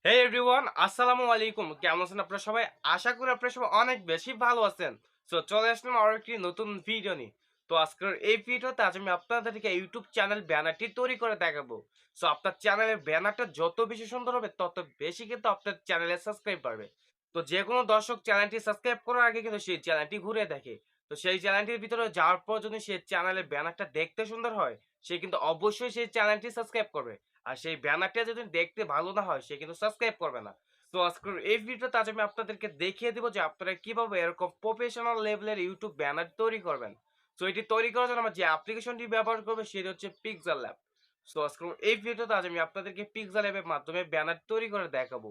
হে everyone, আসসালামু আলাইকুম। কেমন আছেন আপনারা সবাই? আশা করি আপনারা সবাই অনেক বেশি ভালো আছেন। সো চলে আসলাম আরো একটি নতুন ভিডিও নিয়ে। তো আজকের এই ভিডিওতে আজ আমি আপনাদেরকে ইউটিউব চ্যানেল ব্যানারটি তৈরি করে দেখাবো। সো আপনার চ্যানেলের ব্যানারটা যত বেশি সুন্দর হবে তত বেশি কিন্তু আপনার চ্যানেলে সাবস্ক্রাইব বাড়বে। তো যে কোনো দর্শক চ্যানেলটি সাবস্ক্রাইব করার আগে কিন্তু সেই চ্যানেলটি ঘুরে দেখে। তো সেই চ্যানেলটির ভিতরে যাওয়ার পর যদি সেই চ্যানেলের ব্যানারটা দেখতে সুন্দর হয়, সে কিন্তু অবশ্যই সেই চ্যানেলটি সাবস্ক্রাইব করবে। আর সেই ব্যানারটা যদি দেখতে ভালো না হয় সে কিন্তু সাবস্ক্রাইব করবে না। তো আজকের এই ভিডিওতে আজ আমি আপনাদেরকে দেখিয়ে দিব যে আপনারা কিভাবে এরকম প্রফেশনাল লেভেলের ইউটিউব ব্যানার তৈরি করবেন। তো এটি তৈরি করার জন্য আমরা যে অ্যাপ্লিকেশনটি ব্যবহার করব সেটি হচ্ছে পিক্সেল। তো আজকের এই ভিডিওতে আজ আমি আপনাদেরকে পিক্সেল অ্যাপের মাধ্যমে ব্যানার তৈরি করে দেখাবো।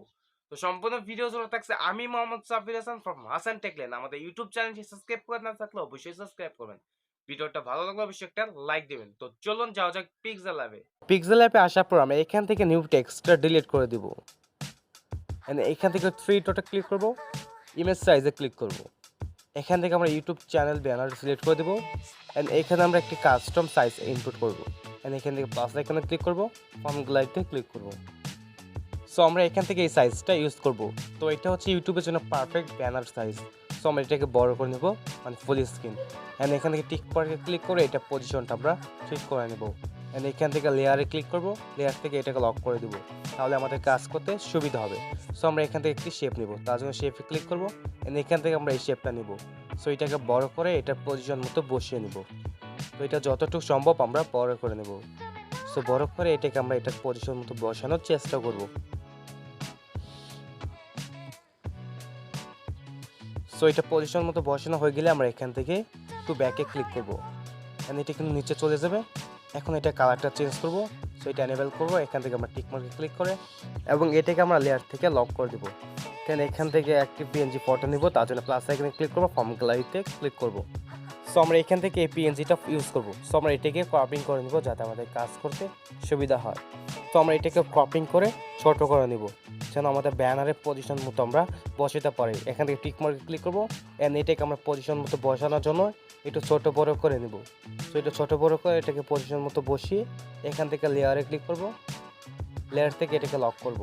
তো সম্পূর্ণ ভিডিও জুড়ে থাকছে আমি মোহাম্মদ সাব্বির হাসান ফ্রম হাসান টেকলেন। আমাদের ইউটিউব চ্যানেলটি সাবস্ক্রাইব করে না থাকলে অবশ্যই সাবস্ক্রাইব করবেন। ভিডিওটা ভালো লাগলে অবশ্যই একটা লাইক দিবেন। তো চলুন যাওয়া যাক পিক্সেল অ্যাপে। পিক্সেল অ্যাপে আসার পর আমরা এখান থেকে নিউ টেক্সটটা ডিলিট করে দিব। এখান থেকে থ্রি ডটে ক্লিক করব, ইমেজ সাইজে ক্লিক করব। এখান থেকে আমরা ইউটিউব চ্যানেল ব্যানার সিলেক্ট করে দেবো। এখানে আমরা একটি কাস্টম সাইজ ইনপুট করব। এখান থেকে প্লাস আইকনে ক্লিক করব, ফর্ম গ্লাইডে ক্লিক করব। সো আমরা এখান থেকে এই সাইজটা ইউজ করব। তো এটা হচ্ছে ইউটিউবের জন্য পারফেক্ট ব্যানার সাইজ। সো আমরা এটাকে বড় করে নেব, মানে ফুল স্ক্রিন। এখান থেকে টিক পয়েন্টে ক্লিক করে এটা পজিশনটা আমরা ঠিক করে নেব। এখান থেকে লেয়ারে ক্লিক করব, লেয়ার থেকে এটাকে লক করে দেব। তাহলে আমাদের কাজ করতে সুবিধা হবে। সো আমরা এখান থেকে একটি শেপ নিব, তার জন্য শেপে ক্লিক করব। এখান থেকে আমরা এই শেপটা নিব। সো এটাকে বড় করে এটা পজিশন মতো বসিয়ে নিব। তো এটা যতটুকু সম্ভব আমরা বড় করে নেব। সো বড় করে এটাকে আমরা এটার পজিশন মতো বসানোর চেষ্টা করব। সো এটা পজিশন মতো বসানো হয়ে গেলে আমরা এখান থেকে একটু ব্যাকে ক্লিক করব। এটা কিন্তু নিচে চলে যাবে। এখন এটা কালারটা চেঞ্জ করব। সো এটা এনেবল করব। এখান থেকে আমরা টিক মার্কে ক্লিক করে এবং এটাকে আমরা লেয়ার থেকে লক করে দেব। এখান থেকে একটি পিএনজি ফটো নিব, তার জন্য প্লাস আইকনে ক্লিক করব, ফর্ম গ্যালারিতে ক্লিক করব। সো আমরা এখান থেকে এই পিএনজিটা ইউজ করব। সো আমরা এটাকে ক্রপিং করে নিব যাতে আমাদের কাজ করতে সুবিধা হয়। তো আমরা এটাকে ক্রপিং করে ছোট করে নিব যেন আমাদের ব্যানারের পজিশন মতো আমরা বসাতে পারি। এখান থেকে টিক মার্কে ক্লিক করব। এটাকে আমরা পজিশন মতো বসানোর জন্য একটু ছোট বড় করে নেব। সো এটা ছোট বড় করে এটাকে পজিশন মতো বসিয়ে এখান থেকে লেয়ারে ক্লিক করব, লেয়ার থেকে এটাকে লক করব।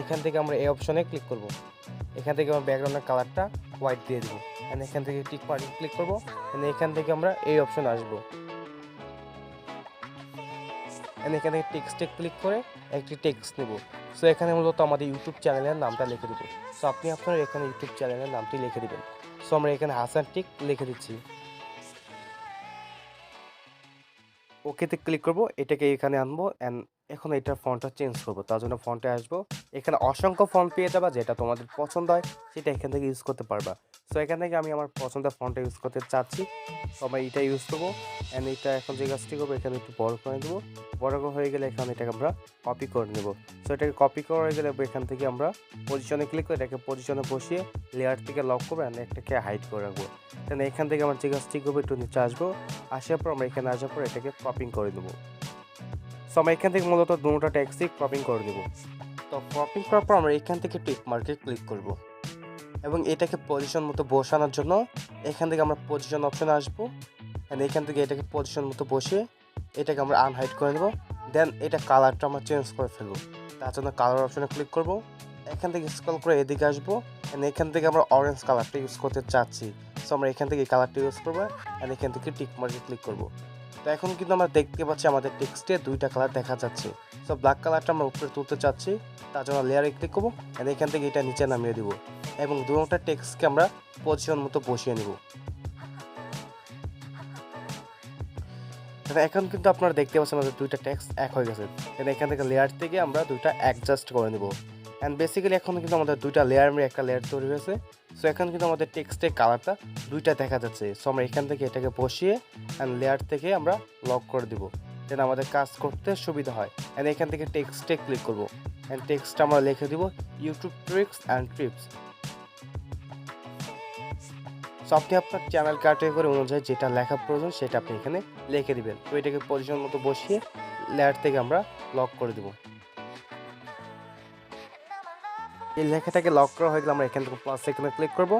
এখান থেকে আমরা এই অপশনে ক্লিক করব। এখান থেকে আমরা ব্যাকগ্রাউন্ডের কালারটা হোয়াইট দিয়ে দেবো। এখান থেকে টিক মার্কে ক্লিক করব। এখান থেকে আমরা এই অপশনে আসবো। এখান থেকে টেক্সটে ক্লিক করে একটি টেক্সট নেব। সো এখানে মূলত আমাদের ইউটিউব চ্যানেলের নামটা লিখে দেবো। সো আপনি আপনার এখানে ইউটিউব চ্যানেলের নামটি লিখে দেবেন। সো আমরা এখানে হাসান টেক লিখে দিচ্ছি। ওকেতে ক্লিক করব, এটাকে এখানে আনবো। এখন এটার ফন্টটা চেঞ্জ করব, তার জন্য ফন্টে আসবো। এখানে অসংখ্য ফন্ট পেয়ে যাবা, যেটা তোমাদের পছন্দ হয় সেটা এখান থেকে ইউজ করতে পারবা। সো এখান থেকে আমি আমার পছন্দের ফন্টটা ইউজ করতে চাচ্ছি, তো আমরা এইটা ইউজ করবো। এটা এখন যে কাজটি করবো, এখানে একটু বড় করে দেবো। বড় হয়ে গেলে এখানে এটাকে আমরা কপি করে নেব। সো এটাকে কপি করে গেলে এখান থেকে আমরা পজিশনে ক্লিক করে এটাকে পজিশনে বসিয়ে লেয়ার থেকে লক করবো, একটাকে হাইড করে রাখবো। এখান থেকে আমার যে কাজটি করবো, একটু নিচে আসবো। আসার পর আমরা এখানে আসার পর এটাকে ক্রপিং করে দেবো। সো আমরা এখান থেকে মূলত দুটো টেক্সটই ক্রপিং করে দেবো। তো ক্রপিং করার পর আমরা এখান থেকে টিক মার্কে ক্লিক করব এবং এটাকে পজিশন মতো বসানোর জন্য এখান থেকে আমরা পজিশন অপশনে আসবো। এখান থেকে এটাকে পজিশন মতো বসিয়ে এটাকে আমরা আনহাইড করে নেব। দেন এটা কালারটা আমরা চেঞ্জ করে ফেলবো, তার জন্য কালার অপশনে ক্লিক করব। এখান থেকে স্ক্রল করে এদিকে আসবো। এখান থেকে আমরা অরেঞ্জ কালারটা ইউজ করতে চাচ্ছি। সো আমরা এখান থেকে এই কালারটা ইউজ করবো। এখান থেকে টিক মার্কে ক্লিক করব। তো এখন কিন্তু আমরা দেখতে পাচ্ছি আমাদের টেক্সটে দুইটা কালার দেখা যাচ্ছে। সো ব্ল্যাক কালারটা আমরা উপরে তুলতে চাচ্ছি, তার জন্য লেয়ারে ক্লিক করবো। এখান থেকে এটা নিচে নামিয়ে দিব এবং দুটো টেক্সটকে আমরা পজিশন মতো বসিয়ে নেব। এখন কিন্তু আপনারা দেখতে পাচ্ছেন আমাদের দুইটা টেক্সট এক হয়ে গেছে। এখান থেকে লেয়ার থেকে আমরা দুইটা অ্যাডজাস্ট করে নেব। বেসিক্যালি এখন কিন্তু আমাদের দুইটা লেয়ার মিলে একটা লেয়ার তৈরি হয়েছে। সো এখন কিন্তু আমাদের টেক্সটের কালারটা দুইটা দেখা যাচ্ছে। সো আমরা এখান থেকে এটাকে বসিয়ে লেয়ার থেকে আমরা লক করে দিব, যেন আমাদের কাজ করতে সুবিধা হয়। এখান থেকে টেক্সটে ক্লিক করব। টেক্সটটা আমরা লিখে দিব YouTube tricks and tips. So আপনি আপনার চ্যানেল ক্যাটাগরি অনুযায়ী যেটা লেখা প্রয়োজন সেটা আপনি এখানে লিখে দিবেন। তো এটাকে পজিশন মতো বসিয়ে লেয়ার থেকে আমরা লক করে দেব। এই লেখাটাকে লক করা হয়ে গেলে আমরা এখান থেকে প্লাস আইকনে ক্লিক করব,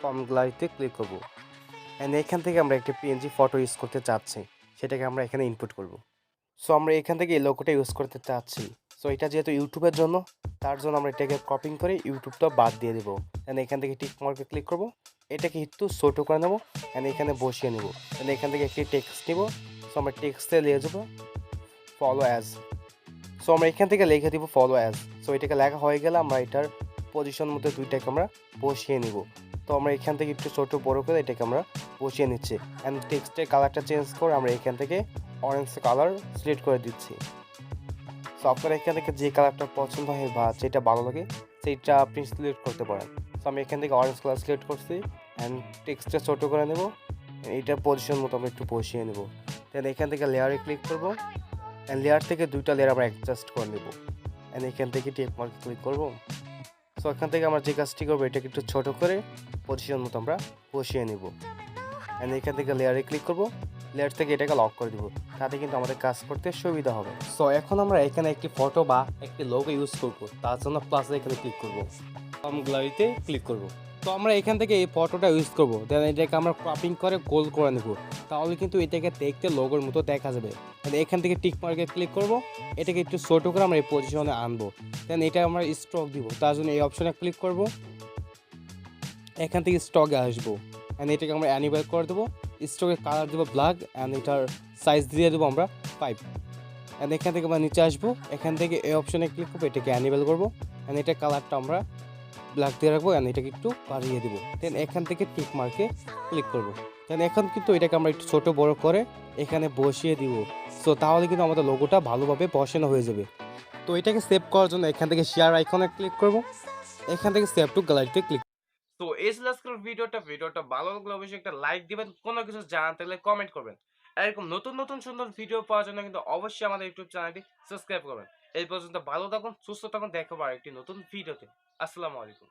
ফর্ম গ্যালারিতে ক্লিক করব। এখান থেকে আমরা একটা পিএনজি ফটো ইউজ করতে চাচ্ছি, সেটাকে আমরা এখানে ইনপুট করব। সো আমরা এখান থেকে এই লোগোটা ইউজ করতে চাচ্ছি। সো এটা যেহেতু ইউটিউবের জন্য, তার জন্য আমরা এটাকে ক্রপিং করে ইউটিউবটা বাদ দিয়ে দেবো। অ্যান্ড এখান থেকে টিক মার্কে ক্লিক করবো, এটাকে একটু ছোটো করে নেবো অ্যান্ড এখানে বসিয়ে নেবো। অ্যান্ড এখান থেকে একটি টেক্সট নেব। সো আমরা টেক্সটে লিখে দেবো ফলো অ্যাজ। সো আমরা এখান থেকে লিখে দিব ফলো অ্যাজ। সো এটাকে লেখা হয়ে গেলে আমরা এটার পজিশন মতো দুইটাকে আমরা বসিয়ে নিব। তো আমরা এখান থেকে একটু ছোটো বড়ো করে এটাকে আমরা বসিয়ে নিচ্ছি। অ্যান্ড টেক্সটের কালারটা চেঞ্জ করে আমরা এখান থেকে অরেঞ্জ কালার সিলেক্ট করে দিচ্ছি। সো আপনারা এখান থেকে যে কালারটা পছন্দ হয় বা যেটা ভালো লাগে সেইটা আপনি সিলেক্ট করতে পারেন। সো আমি এখান থেকে অরেঞ্জ কালার সিলেক্ট করছি অ্যান্ড টেক্সটটা ছোটো করে নেব। এইটার পজিশন মতো আমরা একটু বসিয়ে নেব। দেন এখান থেকে লেয়ারে ক্লিক করবো অ্যান্ড লেয়ার থেকে দুইটা লেয়ার আমরা অ্যাডজাস্ট করে নেব। অ্যান্ড এখান থেকে টিক মার্কে ক্লিক করবো। সো এখান থেকে আমরা যে কাজটি করবো এটাকে একটু ছোটো করে পজিশন মতো আমরা বসিয়ে নেব। অ্যান্ড এখান থেকে লেয়ারে ক্লিক করবো, লেয়ার থেকে এটাকে লক করে দিব, তাতে কিন্তু আমাদের কাজ করতে সুবিধা হবে। সো এখন আমরা এখানে একটি ফটো বা একটি লোগো ইউজ করব, তার জন্য প্লাসে এখানে ক্লিক করব, ফর্ম গ্যালারিতে ক্লিক করব। তো আমরা এখান থেকে এই ফটোটা ইউজ করব, দেন এটাকে আমরা ক্রপিং করে গোল করে নেব, তাহলে কিন্তু এটাকে দেখতে লোগোর মতো দেখা যাবে। এখান থেকে টিক মার্কে ক্লিক করব, এটাকে একটু ছোটো করে আমরা এই পজিশনে আনবো। দেন এটা আমরা স্ট্রোক দিব, তার জন্য এই অপশনে ক্লিক করব, এখান থেকে স্টকে আসবো অ্যান্ড এটাকে আমরা অ্যানিমেল করে দেবো। স্টকের কালার দেবো ব্ল্যাক অ্যান্ড এটার সাইজ দিয়ে দেবো আমরা 5। অ্যান্ড এখান থেকে আমরা নিচে আসবো, এখান থেকে এই অপশনে ক্লিক করবো, এটাকে অ্যানিমেল করবো অ্যান্ড এটার কালারটা আমরা ব্ল্যাক দিয়ে রাখবো অ্যান্ড এটাকে একটু বাড়িয়ে দেবো। দেন এখান থেকে টিক মার্কে ক্লিক করবো। দেন এখন কিন্তু এটাকে আমরা একটু ছোটো বড়ো করে এখানে বসিয়ে দিব। সো তাহলে কিন্তু আমাদের লোগোটা ভালোভাবে বসানো হয়ে যাবে। তো এটাকে সেভ করার জন্য এখান থেকে শেয়ার আইকনে ক্লিক করবো, এখান থেকে সেভ টু গ্যালারিতে ক্লিক। তো এই ছিল আজকের ভিডিওটা ভালো লাগলে অবশ্যই একটা লাইক দিবেন, কোনো কিছু জানতে হলে কমেন্ট করবেন। এরকম নতুন নতুন সুন্দর ভিডিও পাওয়ার জন্য কিন্তু অবশ্যই আমাদের ইউটিউব চ্যানেলটি সাবস্ক্রাইব করবেন। এই পর্যন্ত ভালো থাকুন, সুস্থ থাকুন, দেখা হবে আরেকটি নতুন ভিডিওতে। আসসালামু আলাইকুম।